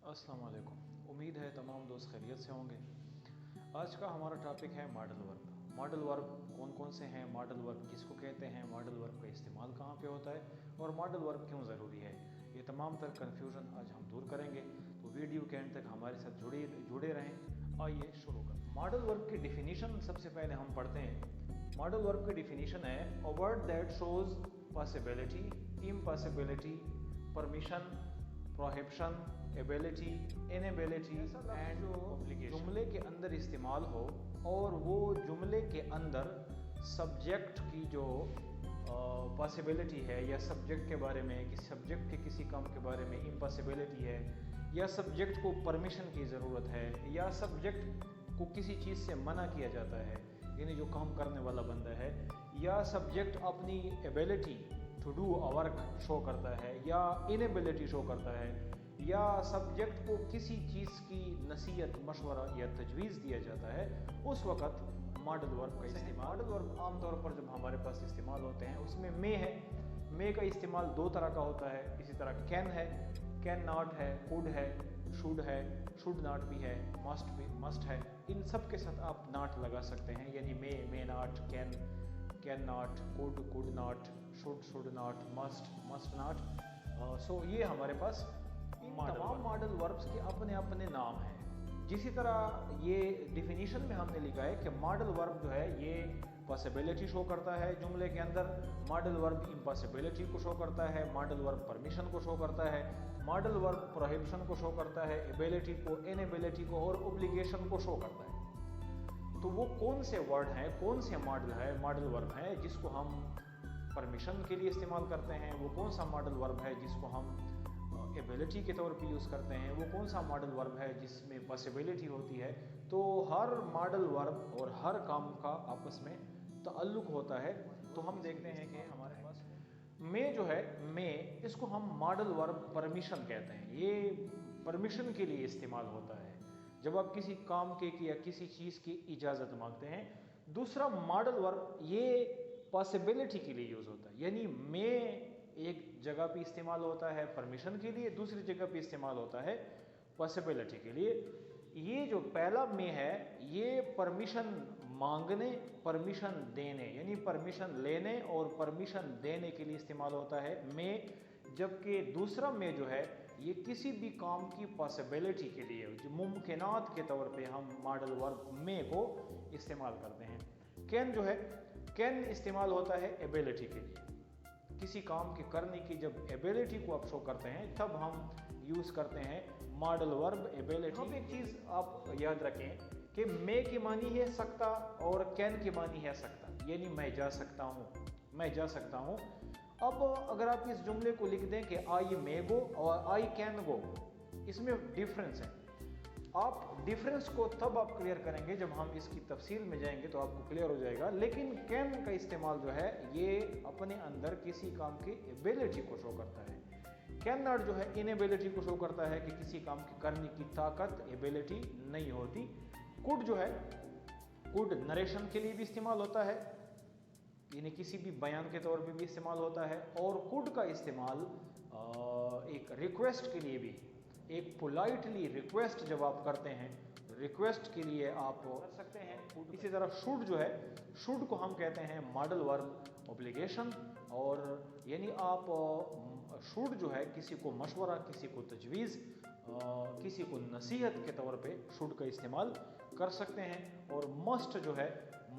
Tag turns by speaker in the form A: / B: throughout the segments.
A: अस्सलाम वालेकुम। उम्मीद है तमाम दोस्त खैरियत से होंगे। आज का हमारा टॉपिक है मॉडल वर्ब। मॉडल वर्ब कौन कौन से हैं, मॉडल वर्ब किसको कहते हैं, मॉडल वर्ब का इस्तेमाल कहाँ पे होता है और मॉडल वर्ब क्यों ज़रूरी है, ये तमाम तर कन्फ्यूज़न आज हम दूर करेंगे। तो वीडियो के एंड तक हमारे साथ जुड़े रहें। आइए शुरू करें। मॉडल वर्ब की डिफिनीशन सबसे पहले हम पढ़ते हैं। मॉडल वर्ब की डिफिनीशन है a word that shows possibility, impossibility, permission, prohibition, ability, inability and obligation जुमले के अंदर इस्तेमाल हो और वो जुमले के अंदर सब्जेक्ट की जो पॉसिबिलिटी है या सब्जेक्ट के बारे में, किसी सब्जेक्ट के किसी काम के बारे में इम्पॉसिबिलिटी है या सब्जेक्ट को परमिशन की ज़रूरत है या सब्जेक्ट को किसी चीज़ से मना किया जाता है, यानी जो काम करने वाला बंदा है, या सब्जेक्ट अपनी ability to do a work show करता है या इनएबिलिटी शो करता है, या सब्जेक्ट को किसी चीज़ की नसीहत, मशवरा या तजवीज़ दिया जाता है, उस वक़्त मॉडल वर्ब का इस्तेमाल। मॉडल वर्ब आमतौर पर जब हमारे पास इस्तेमाल होते हैं उसमें मे है। मे का इस्तेमाल दो तरह का होता है। इसी तरह कैन है, कैन नॉट है, कुड है, शुड नॉट भी है, मस्ट है। इन सब के साथ आप नॉट लगा सकते हैं, यानी may not, can not, could not, should not, must not. So ये हमारे पास तमाम मॉडल वर्ब्स के अपने अपने नाम हैं। जिसी तरह ये डिफिनीशन में हमने लिखा है कि मॉडल वर्ब जो है ये पॉसिबिलिटी शो करता है जुमले के अंदर, मॉडल वर्ब इम्पॉसिबिलिटी को शो करता है, मॉडल वर्ब परमिशन को शो करता है, मॉडल वर्ब प्रोहिबिशन को शो करता है, एबिलिटी को, इनएबिलिटी को और ऑब्लिगेशन को शो करता है। तो वो कौन से वर्ड हैं, कौन से मॉडल वर्ब हैं जिसको हम परमिशन के लिए इस्तेमाल करते हैं, वो कौन सा मॉडल वर्ब है जिसको हम एबिलिटी के तौर पे यूज़ करते हैं, वो कौन सा मॉडल वर्ब है जिसमें पॉसिबिलिटी होती है। तो हर मॉडल वर्ब और हर काम का आपस में ताल्लुक़ होता है। तो हम देखते हैं कि हमारे पास में जो है, में इसको हम मॉडल वर्ब परमिशन कहते हैं। ये परमिशन के लिए इस्तेमाल होता है जब आप किसी काम के या किसी चीज़ की इजाज़त मांगते हैं। दूसरा मॉडल वर्ब ये पॉसिबिलिटी के लिए यूज़ होता है, यानी में एक जगह पे इस्तेमाल होता है परमिशन के लिए, दूसरी जगह पे इस्तेमाल होता है पॉसिबिलिटी के लिए। ये जो पहला में है ये परमिशन मांगने, परमिशन देने, यानी परमिशन लेने और परमिशन देने के लिए इस्तेमाल होता है में, जबकि दूसरा में जो है ये किसी भी काम की पॉसिबिलिटी के लिए, जो मुमकिनात के तौर पे हम मॉडल वर्ब में को इस्तेमाल करते हैं। कैन जो है, कैन इस्तेमाल होता है एबिलिटी के लिए, किसी काम के करने की जब एबिलिटी को आप शो करते हैं तब हम यूज़ करते हैं मॉडल वर्ब एबिलिटी। अब एक चीज़ आप याद रखें कि मे की मानी है सकता और कैन की मानी है सकता, यानी मैं जा सकता हूँ, मैं जा सकता हूँ। अब अगर आप इस जुमले को लिख दें कि आई मे गो और आई कैन गो, इसमें डिफरेंस है। आप डिफरेंस को तब आप क्लियर करेंगे जब हम इसकी तफसील में जाएंगे तो आपको क्लियर हो जाएगा। लेकिन कैन का इस्तेमाल जो है ये अपने अंदर किसी काम की एबिलिटी को शो करता है। कैन नॉट जो है इनएबिलिटी को शो करता है कि किसी काम की करने की ताकत, एबिलिटी नहीं होती। कुड जो है, कुड नरेशन के लिए भी इस्तेमाल होता है, यानी किसी भी बयान के तौर पे भी इस्तेमाल होता है। और कुड का इस्तेमाल एक रिक्वेस्ट के लिए भी, एक पोलाइटली रिक्वेस्ट जब आप करते हैं, रिक्वेस्ट के लिए आप कर सकते हैं। इसी तरह शुड जो है, शुड को हम कहते हैं मॉडल वर्ब ऑब्लिगेशन, और यानी आप शुड जो है किसी को मशवरा, किसी को तजवीज़, किसी को नसीहत के तौर पे शुड का इस्तेमाल कर सकते हैं। और मस्ट जो है,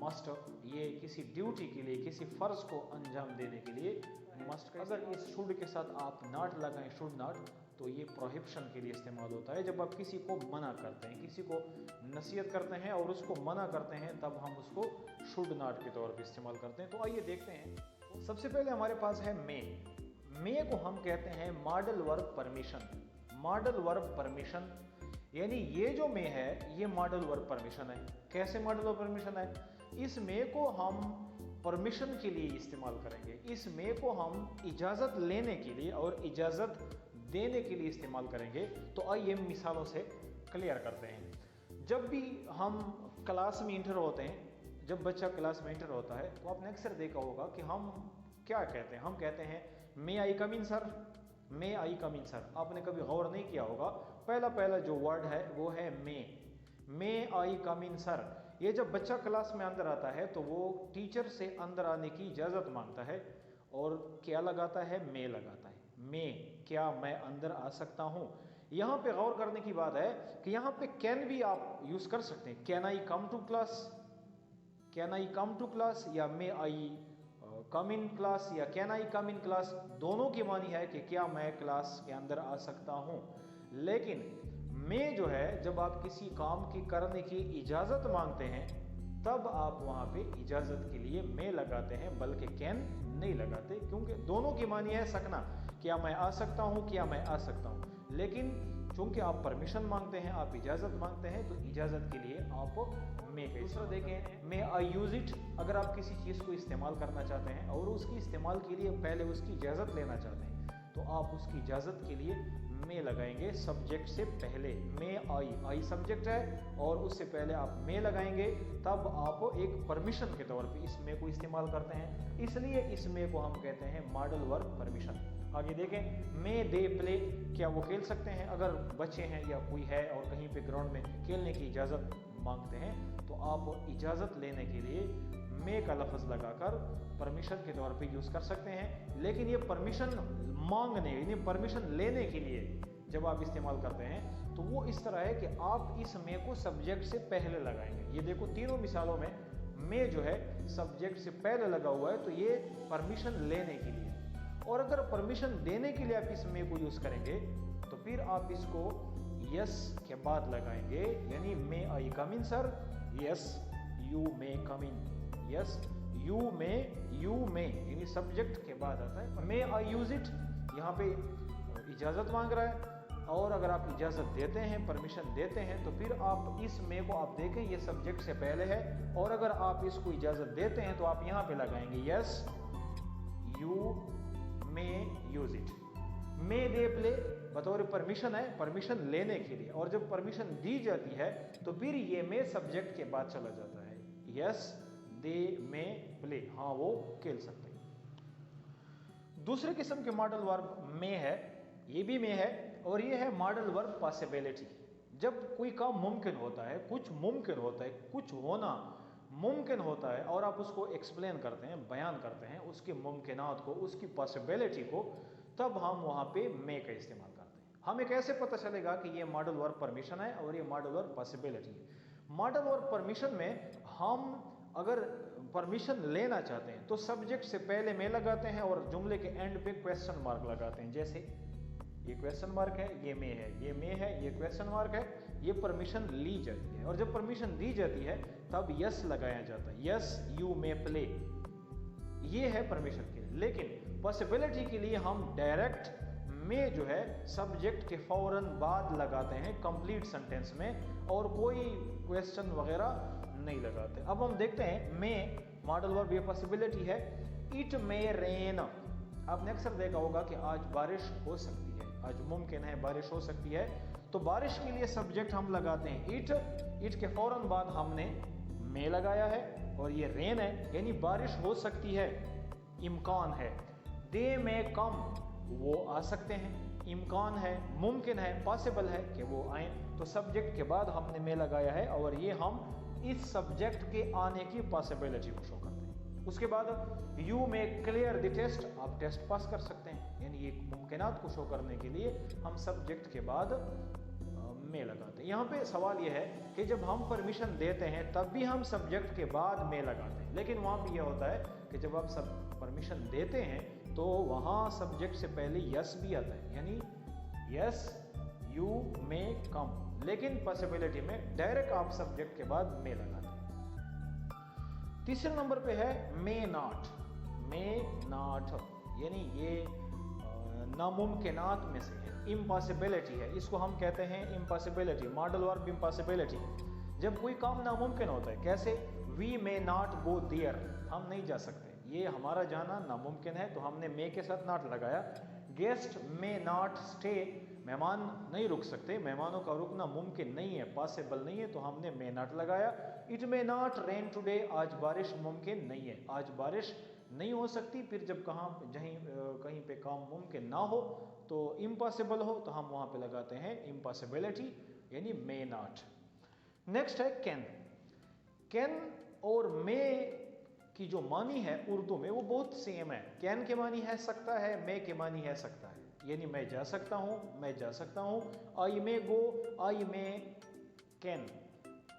A: मस्ट ये किसी ड्यूटी के लिए, किसी फ़र्ज़ को अंजाम देने के लिए मस्ट का। अगर इस शुड के साथ आप नॉट लगाएं, शुड नॉट, तो ये प्रोहिबिशन के लिए इस्तेमाल होता है। जब आप किसी को मना करते हैं, किसी को नसीहत करते हैं और उसको मना करते हैं, तब हम उसको शुड नॉट के तौर पे इस्तेमाल करते हैं। तो आइए देखते हैं। सबसे पहले हमारे पास है मे को हम कहते हैं modal verb permission. Modal verb permission यानी ये जो मे है ये मॉडल वर्ब परमिशन है। कैसे मॉडल वर्ब परमिशन है? इस मे को हम परमिशन के लिए इस्तेमाल करेंगे, इस मे को हम इजाज़त लेने के लिए और इजाज़त देने के लिए इस्तेमाल करेंगे। तो आइए मिसालों से क्लियर करते हैं। जब भी हम क्लास में इंटर होते हैं, जब बच्चा क्लास में इंटर होता है तो आपने अक्सर देखा होगा कि हम क्या कहते हैं, हम कहते हैं मे I come in sir, may I come in sir, आपने कभी गौर नहीं किया होगा, पहला जो वर्ड है वो है मे आई कम इन सर। ये जब बच्चा क्लास में अंदर आता है तो वो टीचर से अंदर आने की इजाज़त मांगता है और क्या लगाता है, मे लगाता है। मे, क्या मैं अंदर आ सकता हूँ। यहाँ पे गौर करने की बात है कि यहाँ पे कैन भी आप यूज़ कर सकते हैं, can I come to class, can I come to class, या may I come in class, या can I come in class, दोनों की मानी है कि क्या मैं क्लास के अंदर आ सकता हूँ। लेकिन मैं जो है, जब आप किसी काम की करने की इजाज़त मांगते हैं तब आप वहाँ पे इजाज़त के लिए मैं लगाते हैं, बल्कि कैन नहीं लगाते, क्योंकि दोनों की मानी है सकना, क्या मैं आ सकता हूँ, क्या मैं आ सकता हूँ। लेकिन चूंकि आप परमिशन मांगते हैं, आप इजाज़त मांगते हैं, तो इजाज़त के लिए आप मे का। दूसरा देखें, मे आई यूज़ इट, अगर आप किसी चीज़ को इस्तेमाल करना चाहते हैं और उसकी इस्तेमाल के लिए पहले उसकी इजाज़त लेना चाहते हैं, तो आप उसकी इजाज़त के लिए मे लगाएंगे सब्जेक्ट से पहले। मे आई सब्जेक्ट है और उससे पहले आप मे लगाएंगे, तब आप एक परमिशन के तौर पे इस मे को इस्तेमाल करते हैं, इसलिए इस मे को हम कहते हैं मॉडल वर्ब परमिशन। आगे देखें, मे दे प्ले, क्या वो खेल सकते हैं। अगर बच्चे हैं या कोई है और कहीं पे ग्राउंड में खेलने की इजाज़त मांगते हैं, तो आप इजाज़त लेने के लिए मे का लफ्ज़ लगाकर परमिशन के तौर पे यूज़ कर सकते हैं। लेकिन ये परमिशन मांगने, यानी परमिशन लेने के लिए जब आप इस्तेमाल करते हैं तो वो इस तरह है कि आप इस मे को सब्जेक्ट से पहले लगाएंगे। ये देखो, तीनों मिसालों में मे जो है सब्जेक्ट से पहले लगा हुआ है, तो ये परमिशन लेने के लिए। और अगर परमिशन देने के लिए आप इस मे को यूज़ करेंगे तो फिर आप इसको यस के बाद लगाएंगे, यानी may I come in sir, yes you may come in, yes you may, यानी सब्जेक्ट के बाद आता है। मे आई यूज इट, यहाँ पे इजाज़त मांग रहा है, और अगर आप इजाज़त देते हैं, परमिशन देते हैं, तो फिर आप इस मे को आप देखें ये सब्जेक्ट से पहले है, और अगर आप इसको इजाज़त देते हैं तो आप यहाँ पे लगाएंगे yes you may use it. May they play बतौर परमिशन है, परमिशन लेने के लिए, और जब परमिशन दी जाती है तो फिर ये मे सब्जेक्ट के बाद चला जाता है, यस दे मे प्ले, हाँ वो खेल सकते हैं। दूसरे किस्म के मॉडल वर्ब मे है, ये भी मे है, और ये है मॉडल वर्ब पॉसिबिलिटी। जब कोई काम मुमकिन होता है, कुछ मुमकिन होता है, कुछ होना मुमकिन होता है, और आप उसको एक्सप्लेन करते हैं, बयान करते हैं उसके मुमकिनात को, उसकी पॉसिबिलिटी को, तब हम वहाँ पे मे का इस्तेमाल करते हैं। हमें कैसे पता चलेगा कि ये मॉडल वर्ब परमिशन है और ये मॉडल वर्ब पॉसिबिलिटी है। मॉडल वर्ब परमिशन में हम अगर परमिशन लेना चाहते हैं तो सब्जेक्ट से पहले मे लगाते हैं और जुमले के एंड पे क्वेश्चन मार्क लगाते हैं। जैसे ये क्वेश्चन मार्क है, ये मे है, ये मे है, ये क्वेश्चन मार्क है, ये परमिशन ली जाती है, और जब परमिशन दी जाती है तब यस लगाया जाता है, यस यू मे प्ले, ये है परमिशन के लिए। लेकिन पॉसिबिलिटी के लिए हम डायरेक्ट में जो है सब्जेक्ट के फौरन बाद लगाते हैं कंप्लीट सेंटेंस में, और कोई क्वेश्चन वगैरह नहीं लगाते। अब हम देखते हैं मे मॉडल वर्ब, ये पॉसिबिलिटी है। इट मे रेन, आपने अक्सर देखा होगा कि आज बारिश हो सकती है, आज मुमकिन है बारिश हो सकती है, तो बारिश के लिए सब्जेक्ट हम लगाते हैं इट के फौरन बाद हमने मे लगाया है, और ये रेन है, यानी बारिश हो सकती है, इम्कान है। दे में कम, वो आ सकते हैं, इम्कान है, मुमकिन है, पॉसिबल है कि वो आए, तो सब्जेक्ट के बाद हमने मे लगाया है, और ये हम इस सब्जेक्ट के आने की पॉसिबिलिटी को शो करते हैं। उसके बाद यू में क्लियर द टेस्ट, आप टेस्ट पास कर सकते हैं, यानी ये मुमकिनात को शो करने के लिए हम सब्जेक्ट के बाद में लगाते हैं। यहाँ पे सवाल यह है कि जब हम परमिशन देते हैं तब भी हम सब्जेक्ट के बाद में लगाते हैं, लेकिन वहाँ पे यह होता है कि जब आप सब परमिशन देते हैं तो वहाँ सब्जेक्ट से पहले यस भी आता है, यानी यस यू मे कम, लेकिन पॉसिबिलिटी में डायरेक्ट आप सब्जेक्ट के बाद में लगाते हैं। तीसरे नंबर पे है मे नॉट, यानी ये नामुमकिनात में से है, इम्पॉसिबिलिटी है, इसको हम कहते हैं इम्पॉसिबिलिटी, मॉडल वर्ब इम्पॉसिबिलिटी। जब कोई काम नामुमकिन होता है, कैसे we may not go there, हम नहीं जा सकते, ये हमारा जाना नामुमकिन है, तो हमने मे के साथ नॉट लगाया। गेस्ट मे नॉट स्टे, मेहमान नहीं रुक सकते, मेहमानों का रुकना मुमकिन नहीं है, पॉसिबल नहीं है, तो हमने मे नॉट लगाया। It may not rain today, आज बारिश मुमकिन नहीं है, आज बारिश नहीं हो सकती। फिर जब कहीं पे काम मुमकिन ना हो तो इम्पॉसिबल हो तो हम वहाँ पे लगाते हैं इम्पॉसिबिलिटी, यानी मे नॉट। नेक्स्ट है कैन। कैन और मे की जो मानी है उर्दू में वो बहुत सेम है। कैन के मानी है सकता है, मे के मानी है सकता है, यानी मैं जा सकता हूँ, मैं जा सकता हूँ। आई मे गो, आई मे कैन।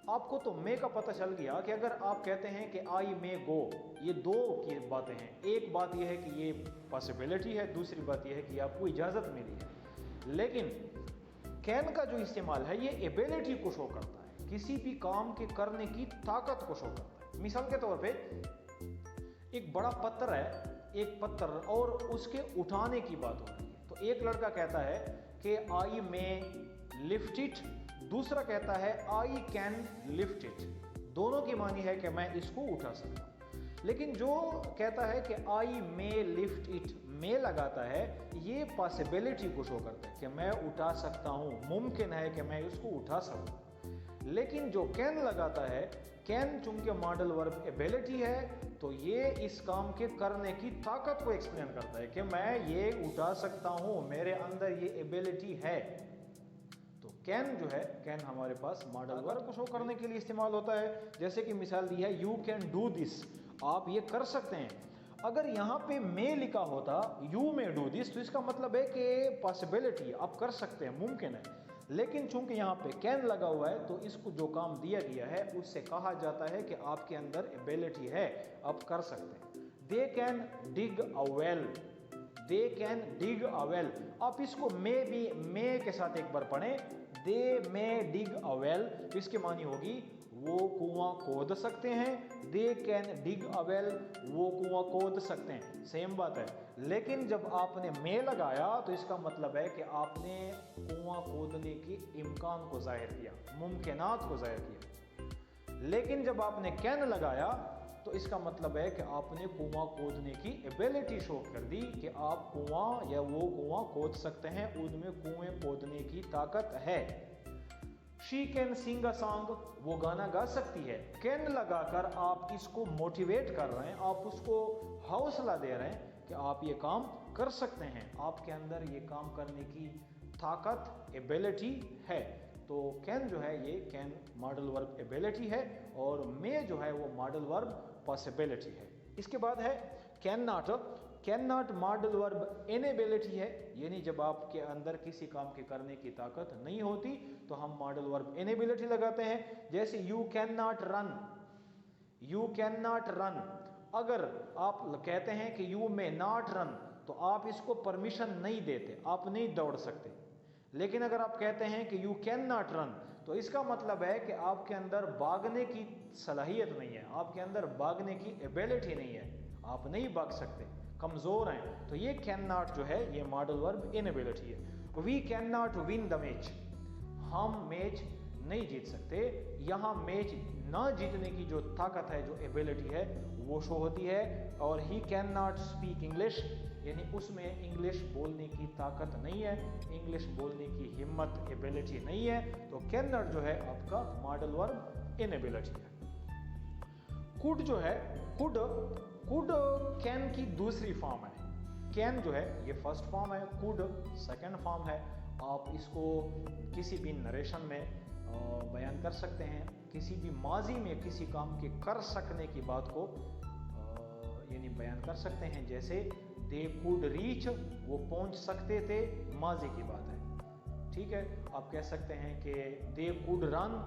A: आपको तो मे का पता चल गया कि अगर आप कहते हैं कि आई मे गो, ये दो की बातें हैं। एक बात यह है कि ये पॉसिबिलिटी है, दूसरी बात यह है कि आपको इजाज़त मिली है। लेकिन कैन का जो इस्तेमाल है ये एबिलिटी को शो करता है, किसी भी काम के करने की ताकत को शो करता है। मिसाल के तौर पे एक बड़ा पत्थर है, एक पत्थर, और उसके उठाने की बात हो रही है। तो एक लड़का कहता है कि आई मे लिफ्ट इट, दूसरा कहता है आई कैन लिफ्ट इट। दोनों की मानी है कि मैं इसको उठा सकता हूँ। लेकिन जो कहता है कि आई मे लिफ्ट इट, मे लगाता है, ये पॉसिबिलिटी को शो करता है कि मैं उठा सकता हूँ, मुमकिन है कि मैं इसको उठा सकूँ। लेकिन जो कैन लगाता है, कैन चूंकि मॉडल वर्ब एबिलिटी है, तो ये इस काम के करने की ताकत को एक्सप्लेन करता है कि मैं ये उठा सकता हूँ, मेरे अंदर ये एबिलिटी है। तो कैन जो है, कैन हमारे पास मॉडल वर्ब को शो करने के लिए इस्तेमाल होता है। जैसे कि मिसाल दी है, यू कैन डू दिस, आप ये कर सकते हैं। अगर यहाँ पे मे लिखा होता, यू मे डू दिस, तो इसका मतलब है कि पॉसिबिलिटी, आप कर सकते हैं, मुमकिन है। लेकिन चूंकि यहाँ पे कैन लगा हुआ है, तो इसको जो काम दिया गया है उससे कहा जाता है कि आपके अंदर एबिलिटी है, आप कर सकते हैं। They can dig a well, they can dig a well. आप इसको मे भी, मे के साथ एक बार पढ़ें, दे मे डिग अ वेल, तो इसकी मानी होगी वो कुआं खोद सकते हैं। They can dig a well, वो कुआं खोद सकते हैं, सेम बात है। लेकिन जब आपने मे लगाया तो इसका मतलब है कि आपने कुआं खोदने के इम्कान को जाहिर किया, मुमकिनात को जाहिर किया। लेकिन जब आपने कैन लगाया तो इसका मतलब है कि आपने कुआं खोदने की एबिलिटी शो कर दी कि आप कुआं या वो कुआं खोद सकते हैं, उनमें कुएं खोदने की ताकत है। She can sing a song, वो गाना गा सकती है। कैन लगाकर आप इसको मोटिवेट कर रहे हैं, आप उसको हौसला दे रहे हैं कि आप ये काम कर सकते हैं, आपके अंदर ये काम करने की ताकत, एबिलिटी है। तो कैन जो है, ये कैन मॉडल वर्ब एबिलिटी है, और मे जो है वो मॉडल वर्ब पॉसिबिलिटी है। इसके बाद है can not. Can not model verb inability है, यानी जब आपके अंदर किसी काम के करने की ताकत नहीं होती तो हम मॉडल वर्ब इनएबिलिटी लगाते हैं। जैसे you can not run, you can not run. अगर आप कहते हैं कि यू मे नॉट रन, तो आप इसको परमिशन नहीं देते, आप नहीं दौड़ सकते। लेकिन अगर आप कहते हैं कि यू कैन नॉट रन, तो इसका मतलब है कि आपके अंदर भागने की सलाहियत नहीं है, आपके अंदर भागने की एबिलिटी नहीं है, आप नहीं भाग सकते, कमज़ोर हैं। तो ये कैन नॉट जो है ये मॉडल वर्ब इनएबिलिटी है। We can not win the match, हम मैच नहीं जीत सकते। यहाँ मैच ना जीतने की जो ताकत है, जो एबिलिटी है, वो शो होती है। और he can not speak English, यानी उसमें इंग्लिश बोलने की ताकत नहीं है, इंग्लिश बोलने की हिम्मत, एबिलिटी नहीं है। तो कैन नॉट जो है आपका मॉडल वर्ब इनएबिलिटी है। कुड जो है, कुड कैन की दूसरी फॉर्म है। कैन जो है ये फर्स्ट फॉर्म है, कुड सेकंड फॉर्म है। आप इसको किसी भी नरेशन में बयान कर सकते हैं, किसी भी माजी में किसी काम के कर सकने की बात को यानी बयान कर सकते हैं। जैसे दे कुड रीच, वो पहुंच सकते थे, माजी की बात है, ठीक है। आप कह सकते हैं कि दे कुड रन,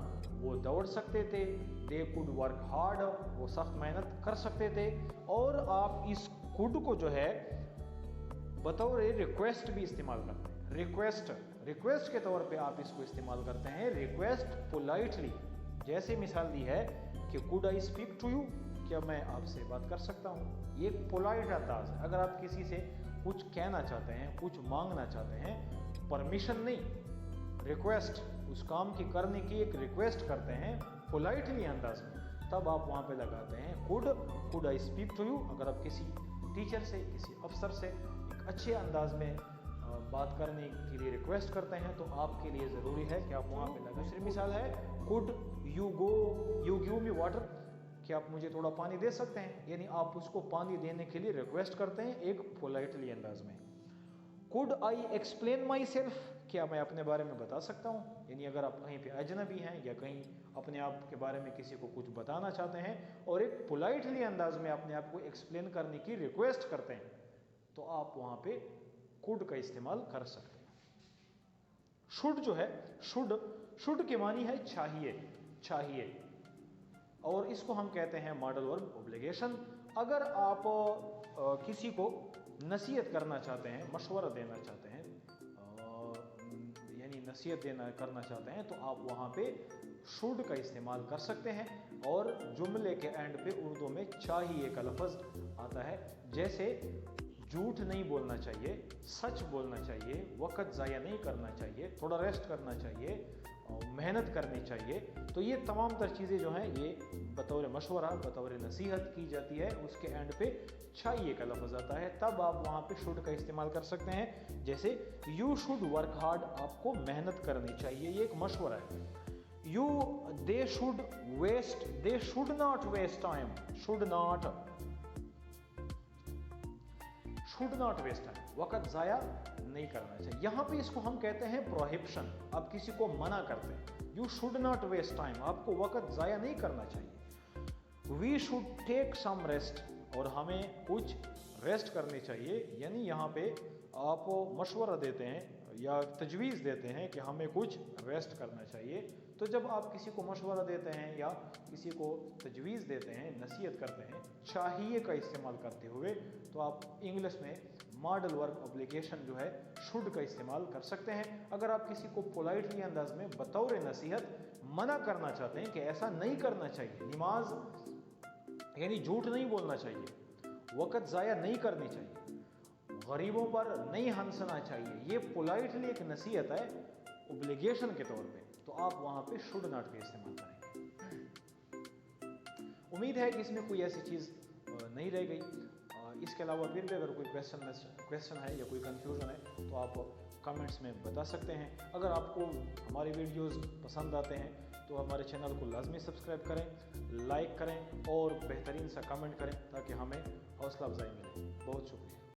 A: वो दौड़ सकते थे। दे कुड वर्क हार्ड, वो सख्त मेहनत कर सकते थे। और आप इस कुड को जो है बतौर रिक्वेस्ट भी इस्तेमाल करते हैं। रिक्वेस्ट के तौर पे आप इसको इस्तेमाल करते हैं, रिक्वेस्ट पोलाइटली। जैसे मिसाल दी है कि could I speak to you, क्या मैं आपसे बात कर सकता हूँ। ये एक पोलाइट अंदाज है। अगर आप किसी से कुछ कहना चाहते हैं, कुछ मांगना चाहते हैं, परमिशन नहीं, रिक्वेस्ट, उस काम की करने की एक रिक्वेस्ट करते हैं पोलाइटली अंदाज में, तब आप वहाँ पे लगाते हैं could I speak to you. अगर आप किसी टीचर से, किसी अफसर से एक अच्छे अंदाज में बात करने के लिए रिक्वेस्ट करते हैं, तो आपके लिए ज़रूरी है कि आप वहाँ पे लगाएं। दूसरी मिसाल है could you give me water, कि आप मुझे थोड़ा पानी दे सकते हैं, यानी आप उसको पानी देने के लिए रिक्वेस्ट करते हैं एक पोलाइटली अंदाज में। Could I explain my self, क्या मैं अपने बारे में बता सकता हूँ? यानी अगर आप कहीं पे अजनबी हैं या कहीं अपने आप के बारे में किसी को कुछ बताना चाहते हैं और एक पोलाइटली अंदाज में अपने आप को एक्सप्लेन करने की रिक्वेस्ट करते हैं, तो आप वहाँ पे कुड का इस्तेमाल कर सकते हैं। शुड जो है, शुड के मानी है चाहिए, और इसको हम कहते हैं मॉडल वर्ब ऑब्लिगेशन। अगर आप किसी को नसीहत करना चाहते हैं, मशवरा देना चाहते हैं, यानी नसीहत करना चाहते हैं, तो आप वहाँ पे शुड का इस्तेमाल कर सकते हैं। और जुमले के एंड पे उर्दू में चाहिए का लफ्ज़ आता है, जैसे झूठ नहीं बोलना चाहिए, सच बोलना चाहिए, वक्त ज़ाया नहीं करना चाहिए, थोड़ा रेस्ट करना चाहिए, मेहनत करनी चाहिए। तो ये तमाम तर चीज़ें जो हैं ये बतौर मशवरा, बतौर नसीहत की जाती है। उसके एंड पे चाहिए का लफ्ज़ आता है, तब आप वहाँ पे शुड का इस्तेमाल कर सकते हैं। जैसे यू शुड वर्क हार्ड, आपको मेहनत करनी चाहिए, ये एक मशवरा है। They should not waste time, should not waste time, वक़्त ज़ाया नहीं करना चाहिए। यहाँ पे इसको हम कहते हैं प्रोहिबिशन, आप किसी को मना करते हैं। You should not waste time, आपको वक़्त ज़ाया नहीं करना चाहिए। We should take some rest, और हमें कुछ रेस्ट करनी चाहिए। यानी यहाँ पे आप मशवरा देते हैं या तजवीज़ देते हैं कि हमें कुछ रेस्ट करना चाहिए। तो जब आप किसी को मशवरा देते हैं या किसी को तजवीज़ देते हैं, नसीहत करते हैं चाहिए का इस्तेमाल करते हुए, तो आप इंग्लिश में मॉडल वर्ब ऑब्लिगेशन जो है शुड का इस्तेमाल कर सकते हैं। अगर आप किसी को पोलाइटली अंदाज में बतौर नसीहत मना करना चाहते हैं कि ऐसा नहीं करना चाहिए, नमाज यानी झूठ नहीं बोलना चाहिए, वक़्त ज़ाया नहीं करनी चाहिए, गरीबों पर नहीं हंसना चाहिए, ये पोलाइटली एक नसीहत है ऑब्लिगेशन के तौर पे, तो आप वहाँ पे शुड नॉट का इस्तेमाल करेंगे। उम्मीद है कि इसमें कोई ऐसी चीज़ नहीं रह गई। इसके अलावा फिर भी अगर कोई क्वेश्चन है या कोई कंफ्यूजन है तो आप कमेंट्स में बता सकते हैं। अगर आपको हमारे वीडियोस पसंद आते हैं तो हमारे चैनल को लाजमी सब्सक्राइब करें, लाइक करें और बेहतरीन सा कमेंट करें ताकि हमें हौसला अफजाई मिले। बहुत शुक्रिया।